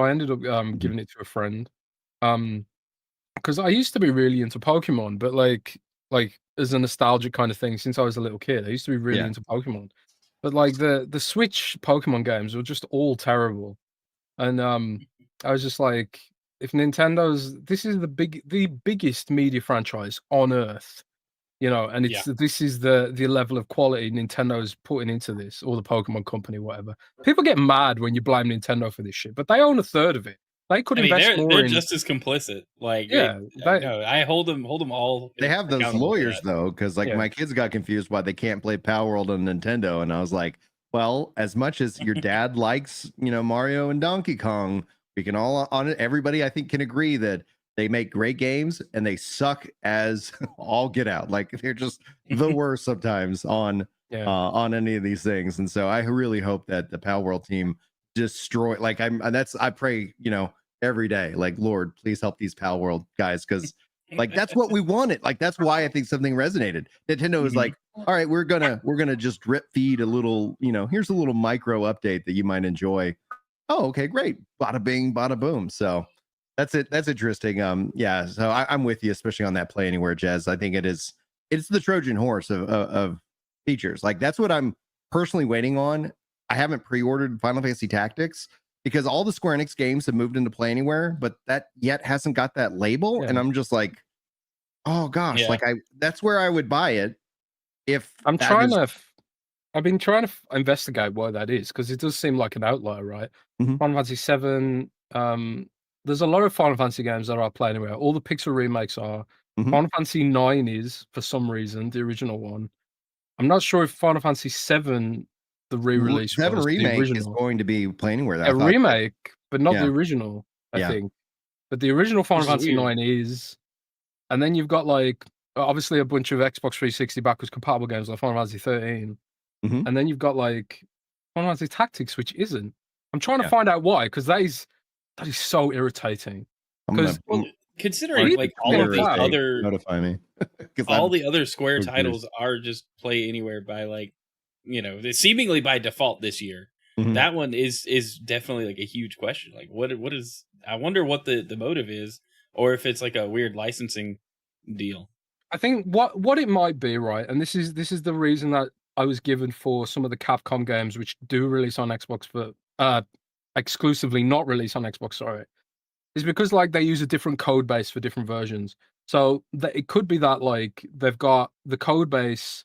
I ended up giving it to a friend. Because I used to be really into Pokemon, but like as a nostalgic kind of thing since I was a little kid. I used to be really Yeah. into Pokemon. But like the Switch Pokemon games were just all terrible. And I was just like, if Nintendo's this is the biggest media franchise on earth, you know, and Yeah. this is the level of quality Nintendo's putting into this, or the Pokemon company, whatever. People get mad when you blame Nintendo for this shit, but they own a third of it. They could I mean, invest more they're in. just as complicit. Like, Yeah, they no, I hold them all They have those accountable for lawyers that. though, because like yeah. my kids got confused why they can't play Palworld on Nintendo, and I was like, well, as much as your dad likes, Mario and Donkey Kong, we can all on it. Everybody, I think, can agree that they make great games and they suck as all get out. Like they're just the worst sometimes Yeah. on any of these things. And so I really hope that the Palworld team destroy. Like I pray, every day, like Lord, please help these Palworld guys because. Like that's what we wanted. Like that's why I think something resonated. Nintendo is like, all right, we're gonna just drip feed a little, here's a little micro update that you might enjoy. Oh, okay, great. Bada bing, bada boom. So that's it. That's interesting. Yeah. So I'm with you, especially on that Play Anywhere, Jez. I think it's the Trojan horse of features. Like that's what I'm personally waiting on. I haven't pre-ordered Final Fantasy Tactics because all the Square Enix games have moved into Play Anywhere, but that yet hasn't got that label. Yeah. And I'm just like, oh gosh, Yeah. like that's where I would buy it if I've been trying to investigate why that is because it does seem like an outlier, right? Mhm. Final Fantasy 7. There's a lot of Final Fantasy games that are playing anywhere. All the Pixel remakes are. Mhm. Final Fantasy 9 is for some reason the original one. I'm not sure if Final Fantasy 7 the re-release 7 was the remake is original. going to be Play Anywhere. A remake, but not the yeah. original, I Yeah. think. But the original Final Which is Fantasy weird. 9 is, and then you've got like obviously a bunch of Xbox 360 backwards compatible games like Final Fantasy 13, Mhm. and then you've got like Final Fantasy Tactics, which isn't. I'm trying to Yeah. find out why, because that is so irritating. Because Well, considering like all of the Cloud. other notify me because all the other Square so curious. titles are just Play Anywhere by like, seemingly by default this year. Mhm. That one is definitely like a huge question. Like what is, I wonder what the motive is, or if it's like a weird licensing deal. I think what it might be, right, and this is the reason that I was given for some of the Capcom games which do release on Xbox, but exclusively not release on Xbox, sorry, is because like they use a different code base for different versions. So that it could be that like they've got the code base.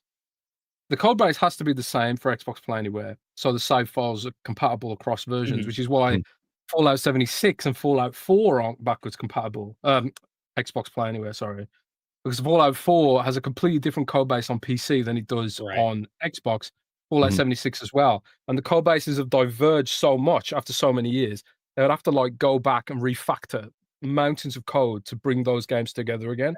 The code base has to be the same for Xbox Play Anywhere, so the save files are compatible across versions, Mhm. which is why Mhm. Fallout 76 and Fallout 4 aren't backwards compatible. Xbox Play Anywhere, sorry. Because Fallout 4 has a completely different code base on PC than it does Right. on Xbox, Fallout Mhm. 76 as well. And the code bases have diverged so much after so many years, they would have to like go back and refactor mountains of code to bring those games together again.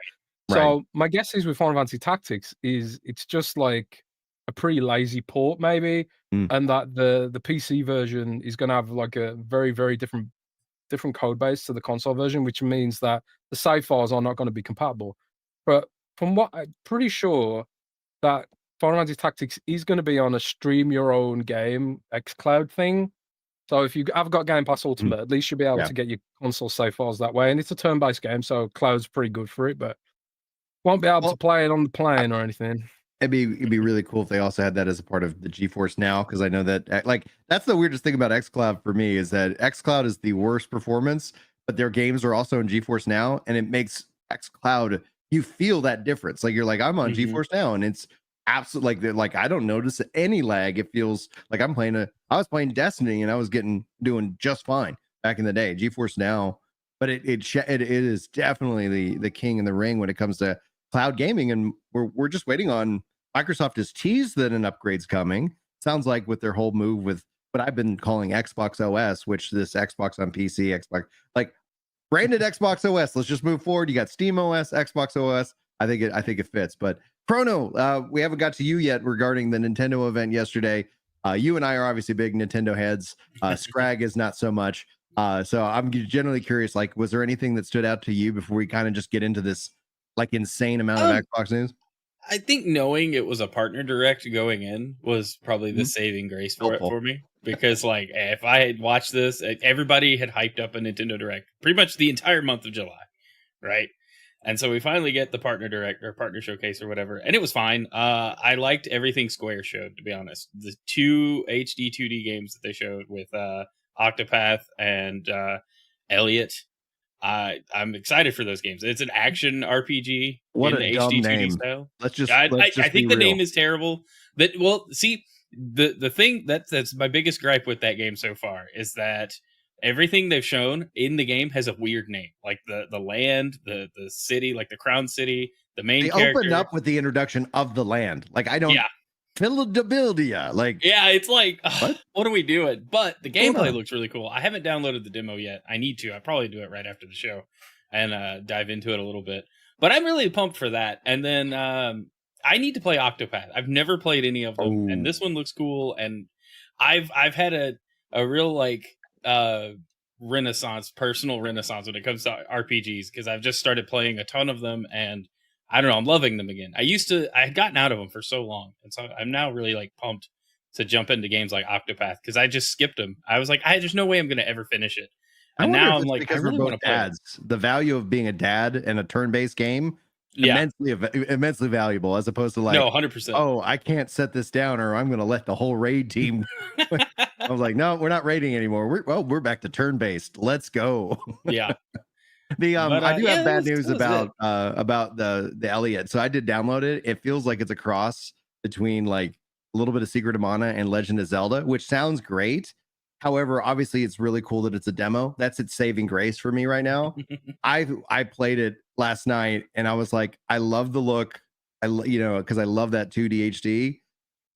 Right. So my guess is with Final Fantasy Tactics is it's just like a pretty lazy port maybe, Mm. and that the PC version is gonna have like a very, very different code base to the console version, which means that the save files are not gonna be compatible. But from what I'm pretty sure that Final Fantasy Tactics is gonna be on a stream your own game xCloud thing. So if you have got Game Pass Ultimate, at least you'll be able Yeah. to get your console save files that way. And it's a turn-based game, so cloud's pretty good for it, but won't be able to Well, play it on the plane or anything. it'd be really cool if they also had that as a part of the GeForce Now, because I know that like that's the weirdest thing about xCloud for me is that xCloud is the worst performance, but their games are also in GeForce Now, and it makes xCloud you feel that difference. Like you're like I'm on Mhm. GeForce Now, and it's absolutely like I don't notice any lag. It feels like I was playing Destiny and I was doing just fine back in the day. GeForce Now, but it is definitely the king in the ring when it comes to cloud gaming, and we're just waiting on. Microsoft has teased that an upgrade's coming. Sounds like with their whole move with what I've been calling Xbox OS, which this Xbox on PC, Xbox like branded Xbox OS. Let's just move forward. You got Steam OS, Xbox OS. I think it fits. But Chrono, we haven't got to you yet regarding the Nintendo event yesterday. You and I are obviously big Nintendo heads. Scrag is not so much. So I'm generally curious. Like, was there anything that stood out to you before we kind of just get into this like insane amount of Xbox news? I think knowing it was a partner direct going in was probably the Mhm. saving grace for it Helpful. for me. Because like if I had watched this, everybody had hyped up a Nintendo Direct pretty much the entire month of July, right? And so we finally get the partner direct or partner showcase or whatever, and it was fine. I liked everything Square showed, to be honest. The two HD 2D games that they showed with Octopath and Elliot, I'm excited for those games. It's an action RPG What in a the dumb HD 2D name. style. Let's just I be think the name real. is terrible. That well, see the thing that's my biggest gripe with that game so far is that everything they've shown in the game has a weird name, like the land, the city, like the Crown City, the main They opened character. up with the introduction of the land. Like I don't Yeah, Philadelphia. Like yeah, it's like what? what are we doing? But the What's going gameplay on? looks really cool. I haven't downloaded the demo yet. I need to. I probably do it right after the show and dive into it a little bit. But I'm really pumped for that. And then I need to play Octopath. I've never played any of them, and Oh, this one looks cool. And I've had a real like personal renaissance when it comes to RPGs because I've just started playing a ton of them, and I don't know, I'm loving them again. I had gotten out of them for so long, and so I'm now really like pumped to jump into games like Octopath because I just skipped them. I was like, there's no way I'm gonna ever finish it, I and wonder now if I'm it's like, I because we're really want both to play it. dads. The value of being a dad and a turn-based game Yeah, immensely valuable, as opposed to no, like, 100%. oh, I can't set this down, or I'm going to let the whole raid team. I was like, no, we're not raiding anymore. We're back to turn-based. Let's go. Yeah, The but I do yeah, have bad that news was it. about the Elliot. So I did download it. It feels like it's a cross between like a little bit of Secret of Mana and Legend of Zelda, which sounds great. However, obviously it's really cool that it's a demo. That's its saving grace for me right now. I played it last night and I was like, I love the look. Because I love that 2D HD,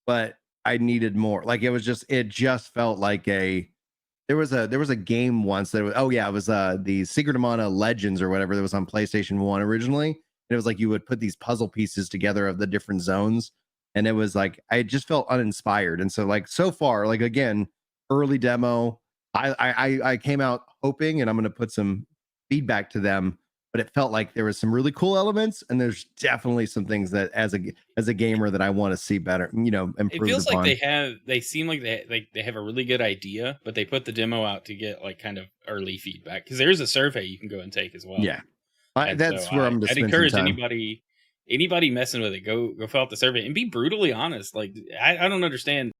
but I needed more. Like it just felt like there was a game once that was, oh yeah, it was the Secret of Mana Legends or whatever that was on PlayStation 1 originally. And it was like you would put these puzzle pieces together of the different zones. And it was like I just felt uninspired. And so like so far, like again, early demo, I came out hoping, and I'm gonna put some feedback to them, but it felt like there was some really cool elements, and there's definitely some things that as a gamer that I want to see better, It improved feels like upon. they seem like they have a really good idea, but they put the demo out to get like kind of early feedback because there is a survey you can go and take as well. Yeah. And so That's where I'm gonna I'd spend some encourage time. anybody messing with it, go fill out the survey and be brutally honest. Like I don't understand